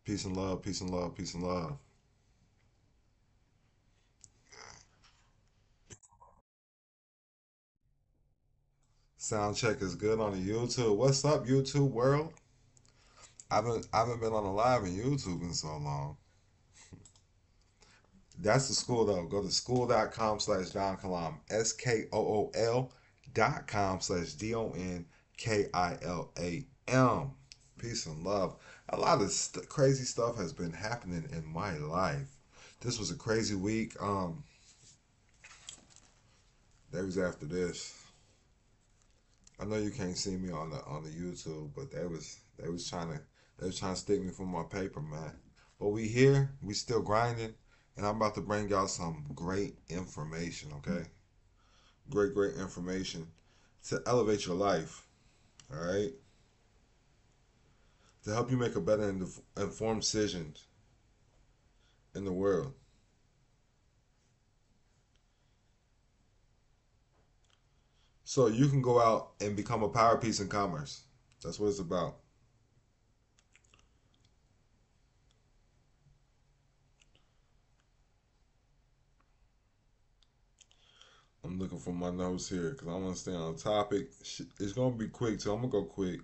Peace and love, peace and love, peace and love. Sound check is good on the YouTube. What's up, YouTube world? I haven't been on a live in YouTube in so long. That's the school though. Go to school.com/Don Kalam. SKOOL.com/DONKILAM. Peace and love. A lot of crazy stuff has been happening in my life. This was a crazy week. Days after this. I know you can't see me on the YouTube, but they was trying to stick me for my paper, man. But we here, we still grinding, and I'm about to bring y'all some great information. Okay, great information to elevate your life. All right, to help you make a better informed decision in the world. So you can go out and become a power piece in commerce. That's what it's about. I'm looking for my notes here because I want to stay on topic. It's gonna be quick too. I'm gonna go quick.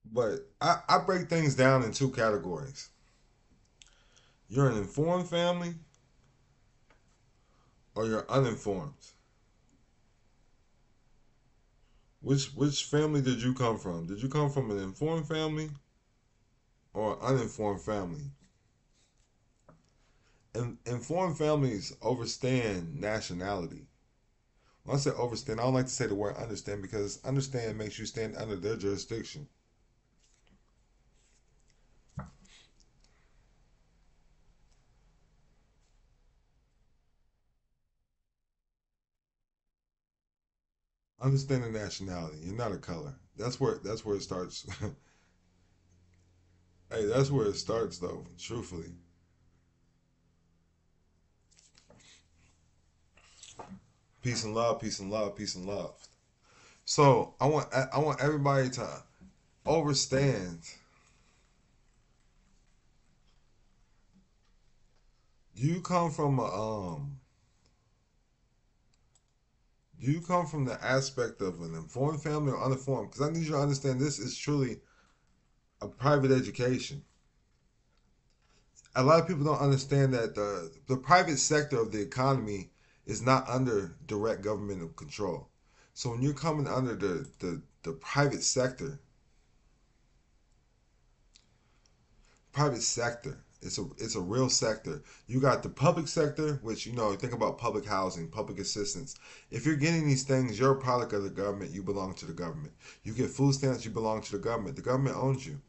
But I break things down in two categories. You're an informed family or you're uninformed. Which family did you come from? Did you come from an informed family or an uninformed family? And informed families overstand nationality. When I say overstand, I don't like to say the word understand because understand makes you stand under their jurisdiction. Understanding nationality. You're not a color. That's where it starts. Hey, that's where it starts though, truthfully. Peace and love, peace and love, peace and love. So I want everybody to understand. You come from a do you come from the aspect of an informed family or uninformed? Because I need you to understand this is truly a private education. A lot of people don't understand that the private sector of the economy is not under direct governmental control. So when you're coming under the private sector. It's a real sector. You got the public sector, which think about public housing, public assistance. If you're getting these things, you're a product of the government. You belong to the government. You get food stamps, you belong to the government. The government owns you.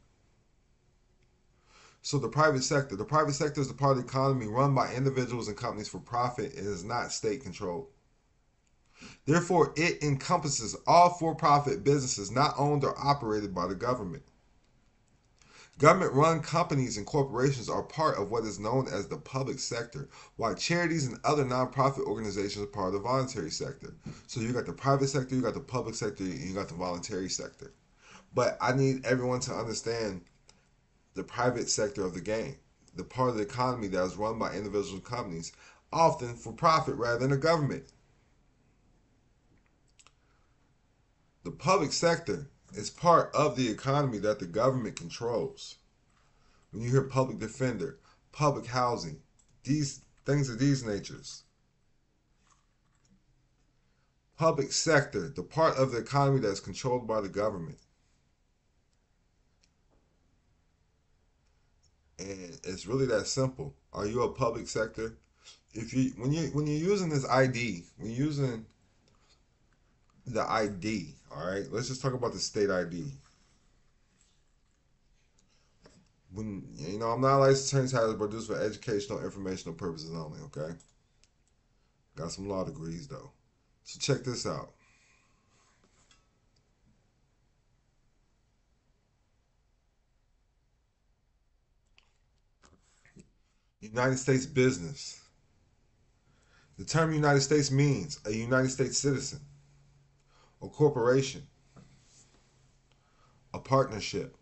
So the private sector is the part of the economy run by individuals and companies for profit and is not state controlled. Therefore, it encompasses all for-profit businesses not owned or operated by the government. Government run companies and corporations are part of what is known as the public sector, while charities and other nonprofit organizations are part of the voluntary sector. So you got the private sector, you got the public sector, and you got the voluntary sector. But I need everyone to understand the private sector of the game, the part of the economy that is run by individuals and companies, often for profit rather than the government. The public sector is part of the economy that the government controls. When you hear public defender, public housing, these things of these natures. Public sector, the part of the economy that is controlled by the government. And it's really that simple. Are you a public sector? If you when you're using this ID, when you're using the ID, all right, let's just talk about the state ID. When I'm not a licensed attorney title produced for educational informational purposes only, okay? Got some law degrees though. So check this out. United States business. The term United States means a United States citizen, a corporation, a partnership,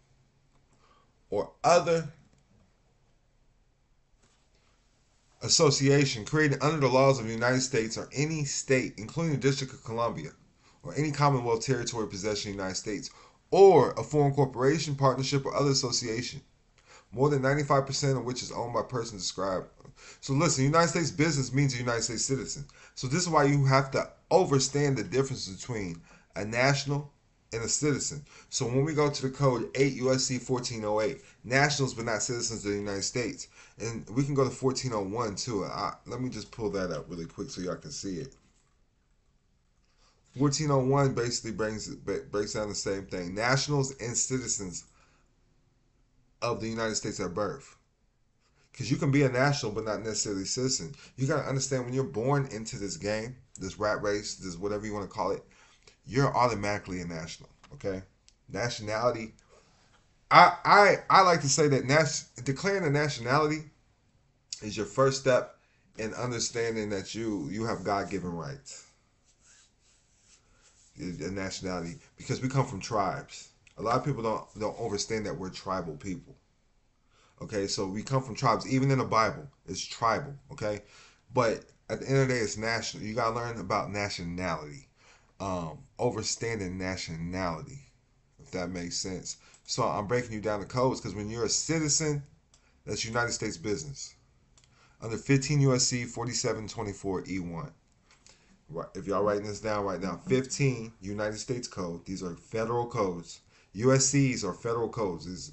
or other association created under the laws of the United States or any state, including the District of Columbia, or any Commonwealth territory possession of the United States, or a foreign corporation, partnership, or other association, more than 95% of which is owned by persons described. So listen, United States business means a United States citizen. So this is why you have to understand the difference between a national and a citizen. So when we go to the code 8 USC 1408, nationals but not citizens of the United States. And we can go to 1401 too. Let me just pull that up really quick so y'all can see it. 1401 basically breaks down the same thing. Nationals and citizens of the United States at birth. Because you can be a national but not necessarily a citizen. You got to understand when you're born into this game, this rat race, this whatever you want to call it, you're automatically a national. Okay? Nationality. I like to say that declaring a nationality is your first step in understanding that you have God-given rights. A nationality, because we come from tribes. A lot of people don't understand that we're tribal people. Okay, so we come from tribes. Even in the Bible, it's tribal. Okay, but at the end of the day, it's national. You gotta learn about nationality, understanding nationality, if that makes sense. So I'm breaking you down the codes because when you're a citizen, that's United States business. Under 15 USC 4724 E1. If y'all writing this down, write down 15 United States code. These are federal codes. USCs are federal codes. Is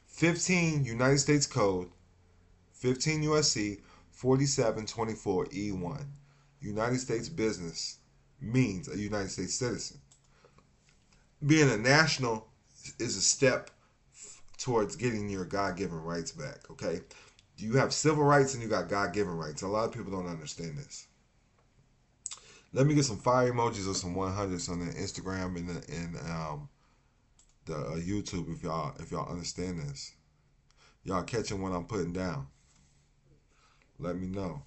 15 United States code, 15 USC 4724 E1. United States business means a United States citizen. Being a national is a step towards getting your God-given rights back, okay? You have civil rights and you got God-given rights. A lot of people don't understand this. Let me get some fire emojis or some 100s on the Instagram and the YouTube if y'all understand this. Y'all catching what I'm putting down. Let me know.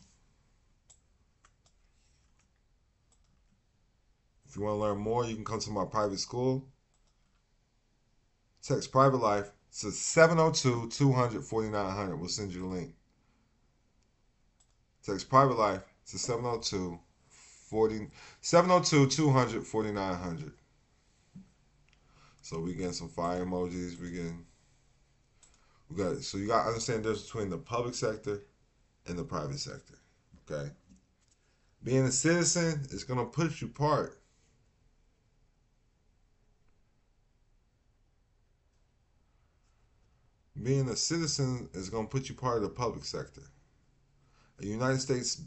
If you want to learn more, you can come to my private school. Text private life to 702-200-4900. We'll send you the link. Text private life to 702-200-4900. So we getting some fire emojis. So you got to understand the difference between the public sector and the private sector. Okay? Being a citizen is going to put you apart. Being a citizen is going to put you part of the public sector. A United States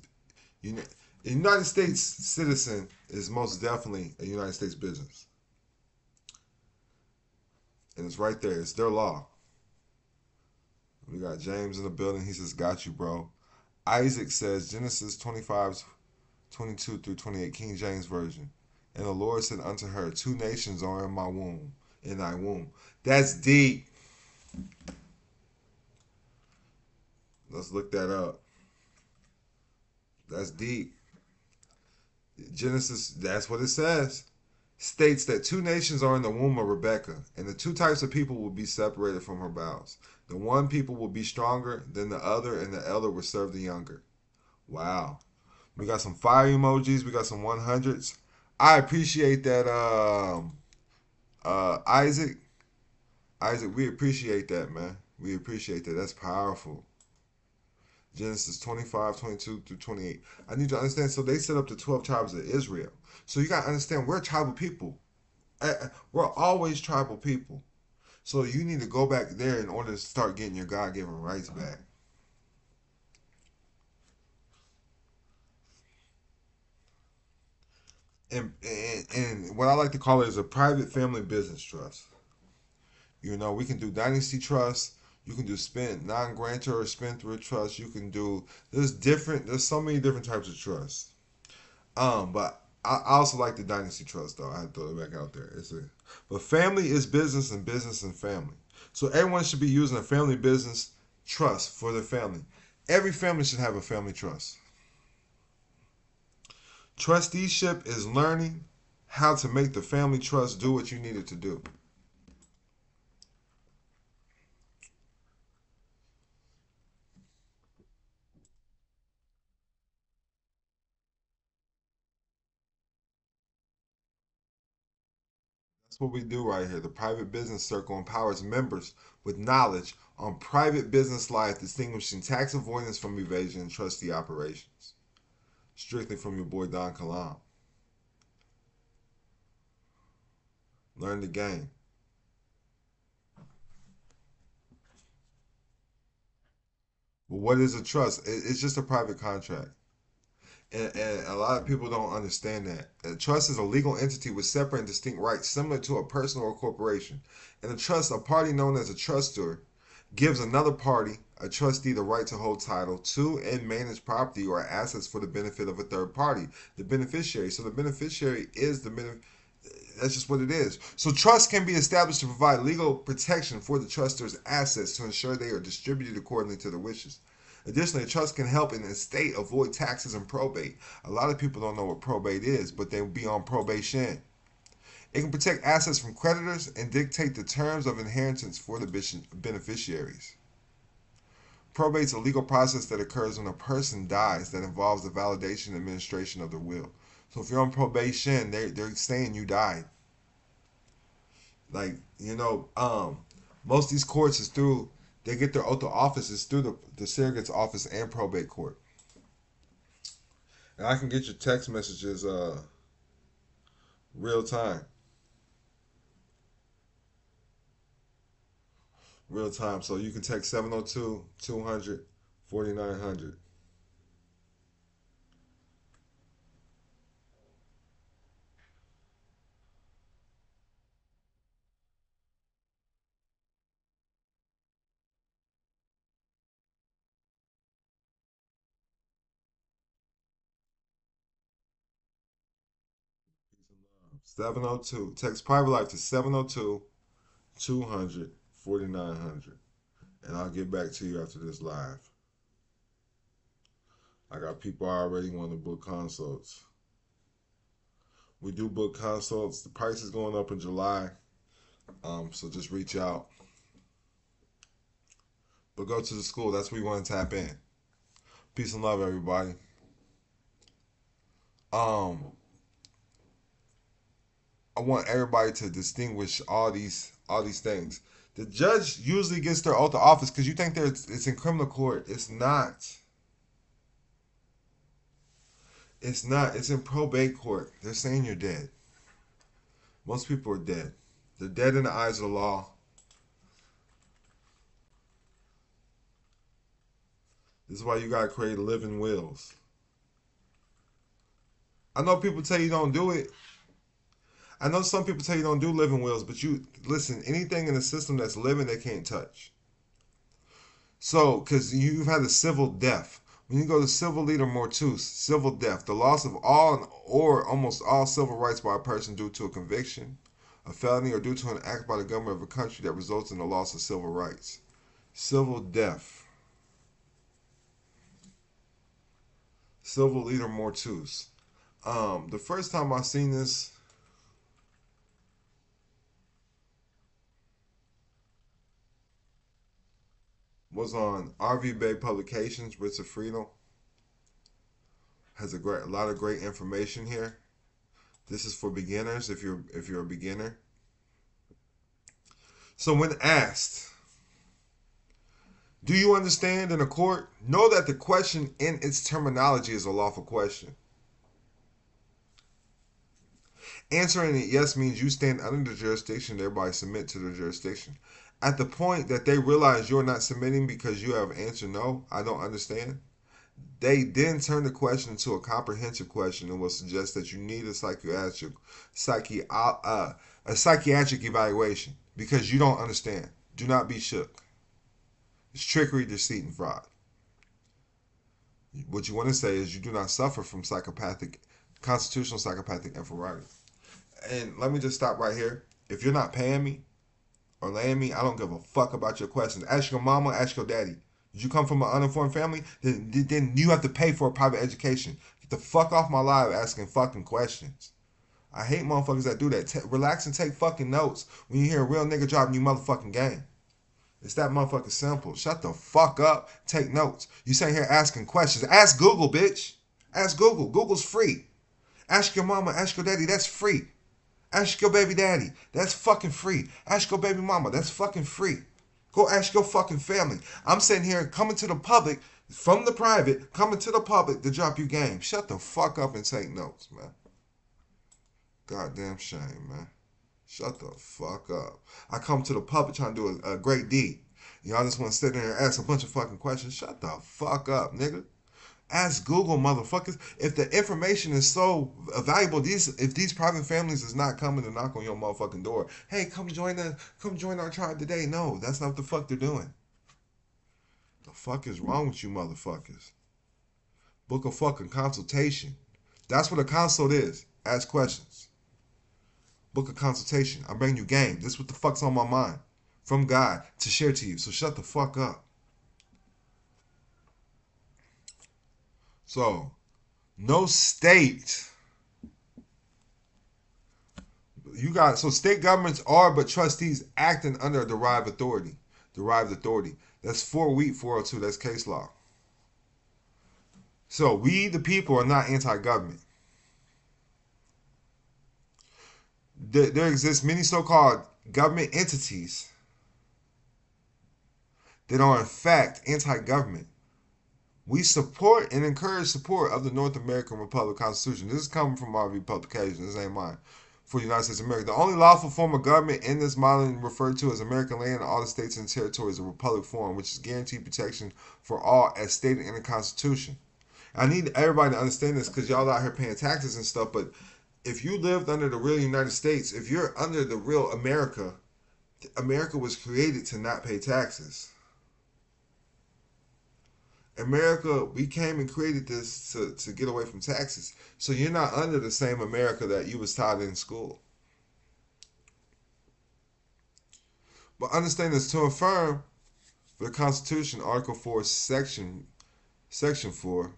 citizen is most definitely a United States business. And it's right there. It's their law. We got James in the building. He says, got you, bro. Isaac says, Genesis 25:22-28, King James Version. And the Lord said unto her, 2 nations are in my womb, in thy womb. That's deep. Let's look that up. That's deep. Genesis, that's what it says. States that 2 nations are in the womb of Rebekah, and the 2 types of people will be separated from her bowels. The one people will be stronger than the other, and the elder will serve the younger. Wow. We got some fire emojis. We got some 100s. I appreciate that, Isaac. Isaac, we appreciate that, man. We appreciate that. That's powerful. Genesis 25:22-28. I need you to understand. So they set up the 12 tribes of Israel. So you got to understand, we're tribal people. We're always tribal people. So you need to go back there in order to start getting your God-given rights back. And what I like to call it is a private family business trust. You know, we can do dynasty trust. You can do non-grantor or spendthrift trust. You can do, there's so many different types of trust. But I also like the dynasty trust though. I have to throw it back out there. But family is business and business and family. So everyone should be using a family business trust for their family. Every family should have a family trust. Trusteeship is learning how to make the family trust do what you need it to do. That's what we do right here. The Private Business Circle empowers members with knowledge on private business life, distinguishing tax avoidance from evasion and trustee operations. Strictly from your boy Don Kalam. Learn the game. Well, what is a trust? It's just a private contract. And a lot of people don't understand that. A trust is a legal entity with separate and distinct rights, similar to a person or a corporation. In a trust, a party known as a trustor gives another party, a trustee, the right to hold title to and manage property or assets for the benefit of a third party, the beneficiary. So the beneficiary is the that's just what it is. So trust can be established to provide legal protection for the trustor's assets to ensure they are distributed accordingly to their wishes. Additionally, a trust can help an estate avoid taxes and probate. A lot of people don't know what probate is, but they will be on probation. It can protect assets from creditors and dictate the terms of inheritance for the beneficiaries. Probate is a legal process that occurs when a person dies that involves the validation and administration of their will. So if you're on probation, they're saying you died. Like, most of these courts is through, they get their oath of office is through the surrogate's office and probate court. And I can get your text messages real time. Real time. So you can text 702-200-4900. Peace and love. 702. Text private life to 702-200-4900. And I'll get back to you after this live. I got people already want to book consults. We do book consults. The price is going up in July. So just reach out. But go to the school. That's where you want to tap in. Peace and love, everybody. Um, I want everybody to distinguish all these things. The judge usually gets their oath of office because you think it's in criminal court. It's not. It's not. It's in probate court. They're saying you're dead. Most people are dead. They're dead in the eyes of the law. This is why you gotta create living wills. I know people tell you don't do it. I know some people tell you don't do living wills, but you listen. Anything in the system that's living, they can't touch. So, because you've had a civil death. When you go to civil leader mortuus, civil death, the loss of all or almost all civil rights by a person due to a conviction, a felony, or due to an act by the government of a country that results in the loss of civil rights. Civil death. Civil leader mortuus. The first time I seen this was on RV Bay Publications. Richard Friedel has a lot of great information here. This is for beginners if you're a beginner. So when asked, do you understand in a court? Know that the question in its terminology is a lawful question. Answering it yes means you stand under the jurisdiction, thereby submit to the jurisdiction. At the point that they realize you're not submitting because you have answered no, I don't understand, they then turn the question into a comprehensive question and will suggest that you need a psychiatric evaluation because you don't understand. Do not be shook. It's trickery, deceit, and fraud. What you want to say is you do not suffer from constitutional psychopathic inferiority. And let me just stop right here. If you're not paying me or laying me, I don't give a fuck about your questions. Ask your mama, ask your daddy. Did you come from an uninformed family? Then you have to pay for a private education. Get the fuck off my live asking fucking questions. I hate motherfuckers that do that. Relax and take fucking notes when you hear a real nigga dropping you motherfucking game. It's that motherfucking simple. Shut the fuck up. Take notes. You sitting here asking questions. Ask Google, bitch. Ask Google. Google's free. Ask your mama. Ask your daddy. That's free. Ask your baby daddy. That's fucking free. Ask your baby mama. That's fucking free. Go ask your fucking family. I'm sitting here coming to the public from the private, coming to the public to drop you game. Shut the fuck up and take notes, man. Goddamn shame, man. Shut the fuck up. I come to the public trying to do a great deed. Y'all just want to sit there and ask a bunch of fucking questions. Shut the fuck up, nigga. Ask Google, motherfuckers. If the information is so valuable, if these private families is not coming to knock on your motherfucking door, hey, come join our tribe today. No, that's not what the fuck they're doing. The fuck is wrong with you motherfuckers? Book a fucking consultation. That's what a consult is. Ask questions. Book a consultation. I'm bringing you game. This is what the fuck's on my mind from God to share to you. So shut the fuck up. So, no state. So state governments are but trustees acting under a derived authority. Derived authority. That's 4 Wheat 402. That's case law. So we the people are not anti-government. There exist many so-called government entities that are in fact anti-government. We support and encourage support of the North American Republic Constitution. This is coming from RV Publications. This ain't mine. For the United States of America. The only lawful form of government in this modeling referred to as American land in all the states and territories, a republic form, which is guaranteed protection for all as stated in the Constitution. I need everybody to understand this because y'all out here paying taxes and stuff, but if you lived under the real United States, if you're under the real America, America was created to not pay taxes. America, we came and created this to get away from taxes. So you're not under the same America that you was taught in school. But understand this, to affirm the Constitution, Article 4, Section 4,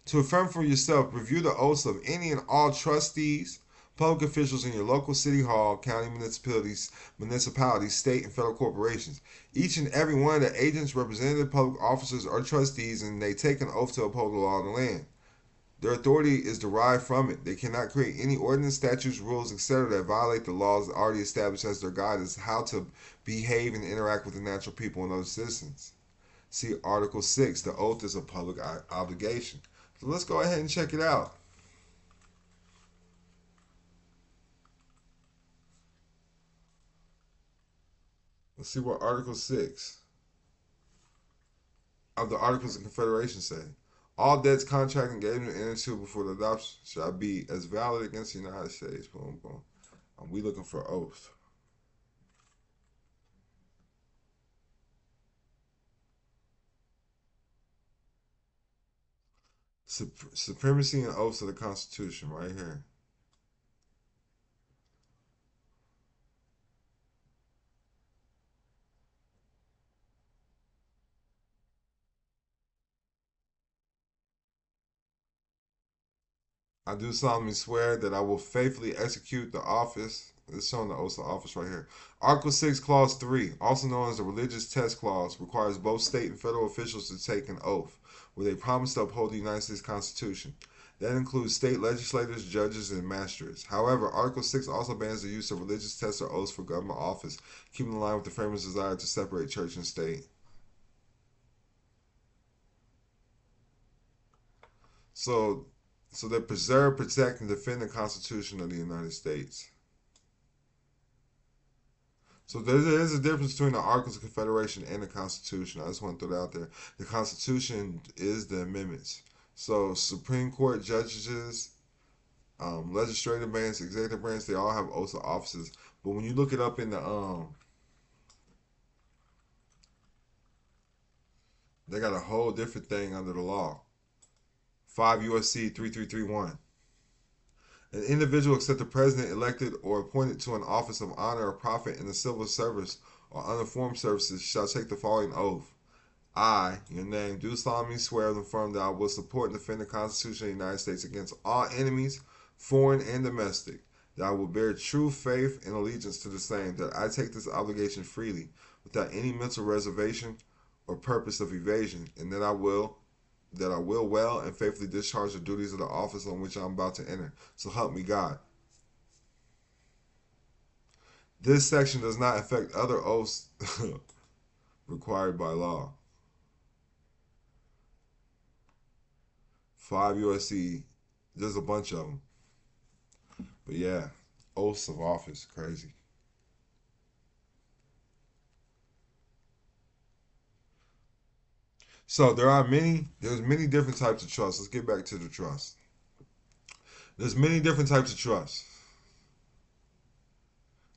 to affirm for yourself, review the oaths of any and all trustees, public officials in your local city hall, county municipalities, state and federal corporations. Each and every one of the agents, representative, public officers, are trustees, and they take an oath to uphold the law of the land. Their authority is derived from it. They cannot create any ordinance, statutes, rules, etc. that violate the laws already established as their guide as how to behave and interact with the natural people and other citizens. See Article 6. The oath is a public obligation. So let's go ahead and check it out. Let's see what Article 6 of the Articles of Confederation say. All debts, contract, engagement entered into before the adoption shall be as valid against the United States. Boom, boom. We looking for oath. Supremacy and oaths of the Constitution, right here. I do solemnly swear that I will faithfully execute the office. It's showing the oath of office right here. Article 6, Clause 3, also known as the Religious Test Clause, requires both state and federal officials to take an oath, where they promise to uphold the United States Constitution. That includes state legislators, judges, and magistrates. However, Article 6 also bans the use of religious tests or oaths for government office, keeping in line with the framers' desire to separate church and state. So they preserve, protect, and defend the Constitution of the United States. So there is a difference between the Articles of Confederation and the Constitution. I just want to throw that out there. The Constitution is the amendments. So Supreme Court judges, legislative branch, executive branch, they all have oaths of offices. But when you look it up in the they got a whole different thing under the law. 5 U.S.C. 3331. An individual except the president elected or appointed to an office of honor or profit in the civil service or uniformed services shall take the following oath. I, your name, do solemnly swear and affirm that I will support and defend the Constitution of the United States against all enemies, foreign and domestic, that I will bear true faith and allegiance to the same, that I take this obligation freely, without any mental reservation or purpose of evasion, and that I will well and faithfully discharge the duties of the office on which I am about to enter. So help me God. This section does not affect other oaths required by law. 5 USC, there's a bunch of them. But yeah, oaths of office, crazy. So there's many different types of trust. Let's get back to the trust. There's many different types of trust.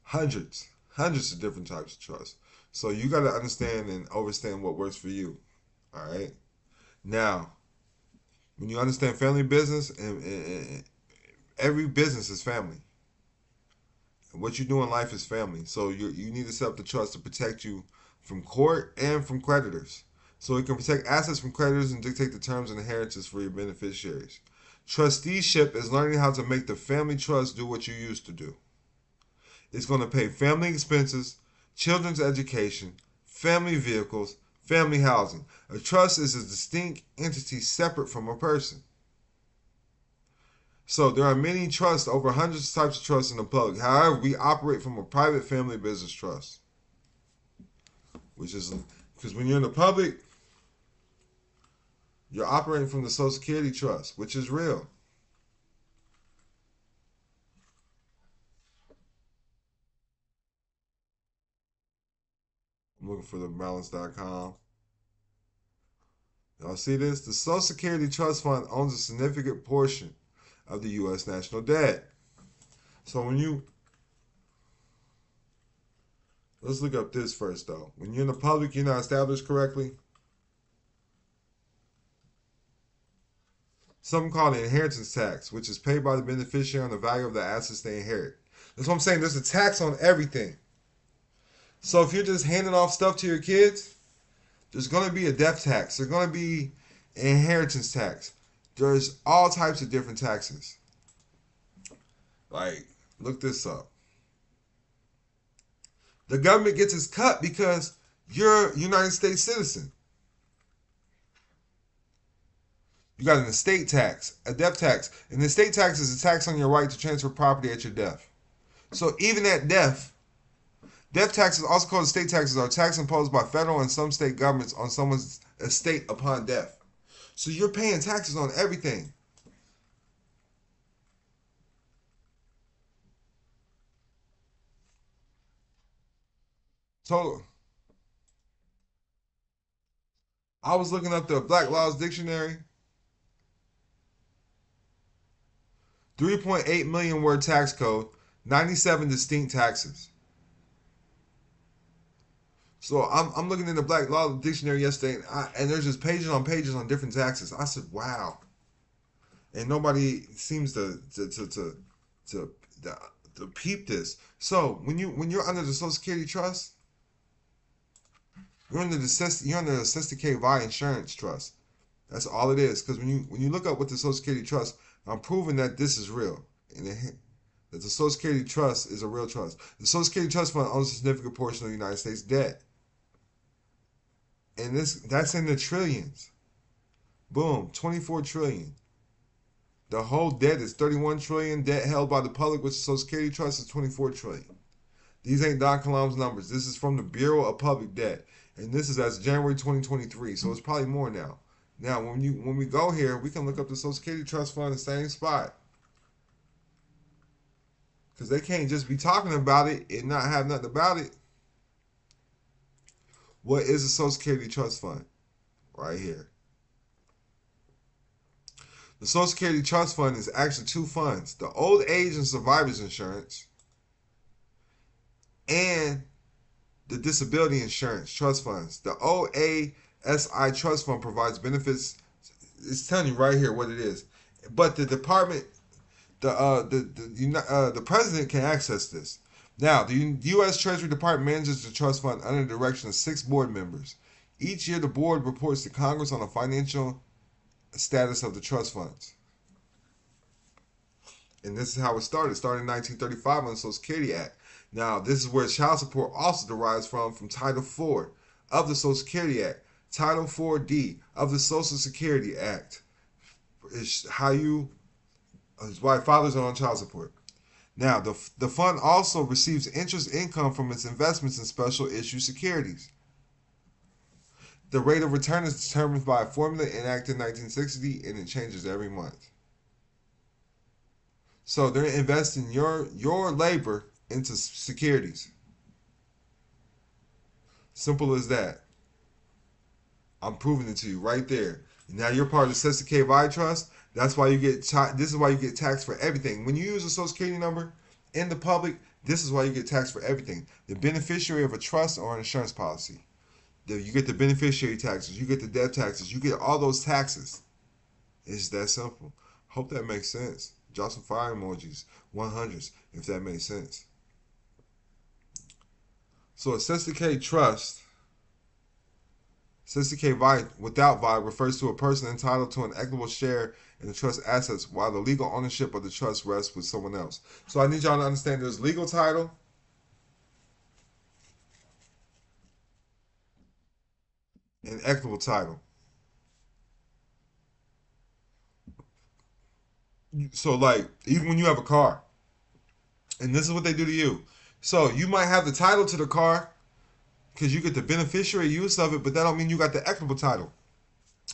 Hundreds of different types of trust. So you got to understand and understand what works for you. All right. Now, when you understand family business, and every business is family. And what you do in life is family. So you need to set up the trust to protect you from court and from creditors. So it can protect assets from creditors and dictate the terms and inheritances for your beneficiaries. Trusteeship is learning how to make the family trust do what you used to do. It's going to pay family expenses, children's education, family vehicles, family housing. A trust is a distinct entity separate from a person. So there are many trusts, over hundreds of types of trusts in the public. However, we operate from a private family business trust, which is because when you're in the public, you're operating from the Social Security trust, which is real. I'm looking for the balance.com. Y'all see this? The Social Security Trust Fund owns a significant portion of the U.S. national debt. So let's look up this first though. When you're in the public, you're not established correctly. Something called an inheritance tax, which is paid by the beneficiary on the value of the assets they inherit. That's what I'm saying. There's a tax on everything. So if you're just handing off stuff to your kids, there's going to be a death tax. There's going to be an inheritance tax. There's all types of different taxes. Like, look this up. The government gets its cut because you're a United States citizen. You got an estate tax, a death tax. An estate tax is a tax on your right to transfer property at your death. So even at death taxes, also called estate taxes, are tax imposed by federal and some state governments on someone's estate upon death. So you're paying taxes on everything. Total. I was looking up the Black Laws Dictionary. 3.8 million word tax code, 97 distinct taxes. So I'm looking in the Black Law Dictionary yesterday, and there's just pages on different taxes. I said, wow. And nobody seems to peep this. So when you're under the Social Security Trust, you're under the Cestui Que Vie Insurance Trust. That's all it is. Because when you look up what the Social Security Trust, I'm proving that this is real. And that the Social Security Trust is a real trust. The Social Security Trust Fund owns a significant portion of the United States debt. And that's in the trillions. Boom, 24 trillion. The whole debt is 31 trillion. Debt held by the public, which the Social Security Trust, is 24 trillion. These ain't Don Kilam's numbers. This is from the Bureau of Public Debt. And this is as January 2023. So it's probably more now. Now, when we go here, we can look up the Social Security Trust Fund in the same spot. Because they can't just be talking about it and not have nothing about it. What is a Social Security Trust Fund? Right here. The Social Security Trust Fund is actually two funds. The Old Age and Survivors Insurance and the Disability Insurance Trust Funds. The OASI Trust Fund provides benefits. It's telling you right here what it is. But the department, the president can access this. Now, the U.S. Treasury Department manages the trust fund under the direction of 6 board members. Each year, the board reports to Congress on the financial status of the trust funds. And this is how it started. It started in 1935 on the Social Security Act. Now, this is where child support also derives from Title IV of the Social Security Act. Title 4D of the Social Security Act is how you is why fathers are on child support. Now, the fund also receives interest income from its investments in special issue securities. The rate of return is determined by a formula enacted in 1960, and it changes every month. So they're investing your labor into securities. Simple as that. I'm proving it to you right there. Now you're part of the Cesta K Vi Trust. That's why you get this is why you get taxed for everything. When you use a Social Security number in the public, this is why you get taxed for everything. The beneficiary of a trust or an insurance policy. You get the beneficiary taxes, you get the death taxes, you get all those taxes. It's that simple. Hope that makes sense. Drop some fire emojis, 100s, if that makes sense. So a Cesta K Trust, Cesta K Vi without Vi refers to a person entitled to an equitable share in the trust assets while the legal ownership of the trust rests with someone else. So I need y'all to understand there's legal title and equitable title. So like even when you have a car, and this is what they do to you. So you might have the title to the car because you get the beneficiary use of it, but that don't mean you got the equitable title.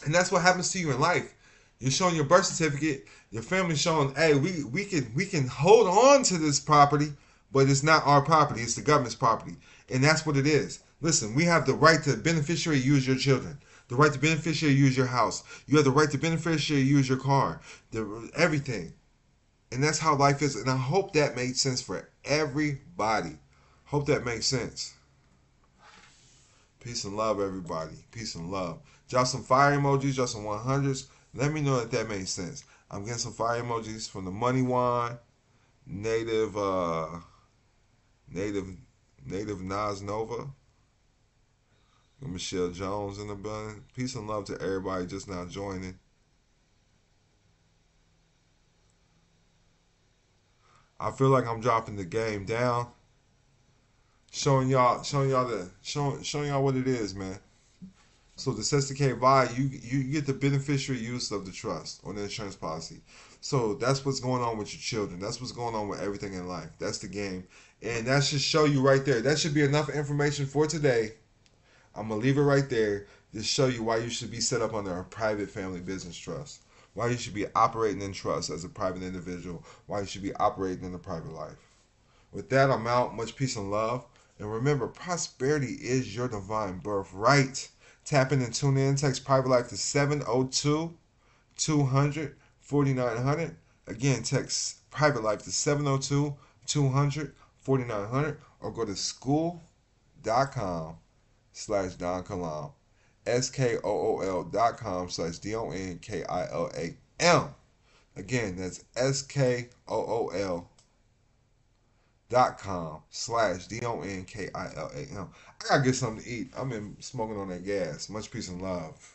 And that's what happens to you in life. You're showing your birth certificate, your family's showing, hey, we can hold on to this property, but it's not our property, it's the government's property. And that's what it is. Listen, we have the right to beneficiary use your children, the right to beneficiary use your house. You have the right to beneficiary use your car, everything. And that's how life is. And I hope that made sense for everybody. Hope that makes sense. Peace and love, everybody. Peace and love. Drop some fire emojis, drop some 100s. Let me know if that makes sense. I'm getting some fire emojis from the Money Wine, Native, Native, Native Nas Nova, and Michelle Jones in the building. Peace and love to everybody just now joining. I feel like I'm dropping the game down, showing y'all what it is, man. So the Cesta K Vi, you get the beneficiary use of the trust on the insurance policy. So that's what's going on with your children. That's what's going on with everything in life. That's the game. And that should show you right there. That should be enough information for today. I'm going to leave it right there to show you why you should be set up under a private family business trust. Why you should be operating in trust as a private individual. Why you should be operating in a private life. With that, I'm out. Much peace and love. And remember, prosperity is your divine birthright. Tap in and tune in. Text Private Life to 702 200 4900. Again, text Private Life to 702 200 4900 or go to skool.com/Don Kilam. SKOOL.com/DONKILAM. Again, that's SKOOL.com/DONKILAM. I gotta get something to eat. I'm in smoking on that gas. Much peace and love.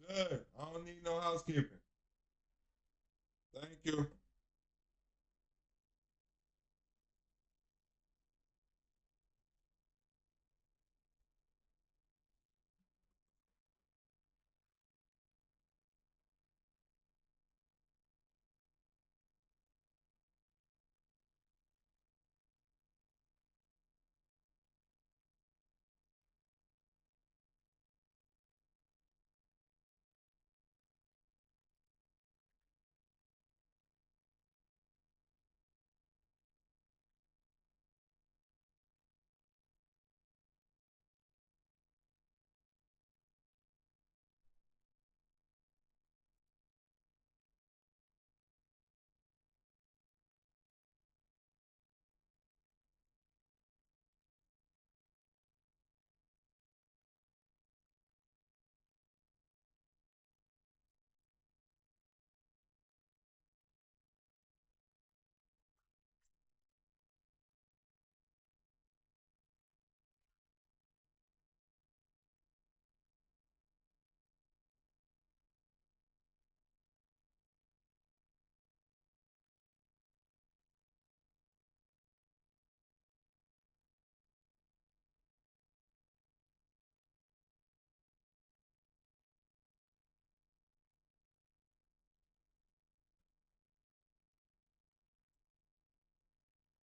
Good. I don't need no housekeeping. Thank you.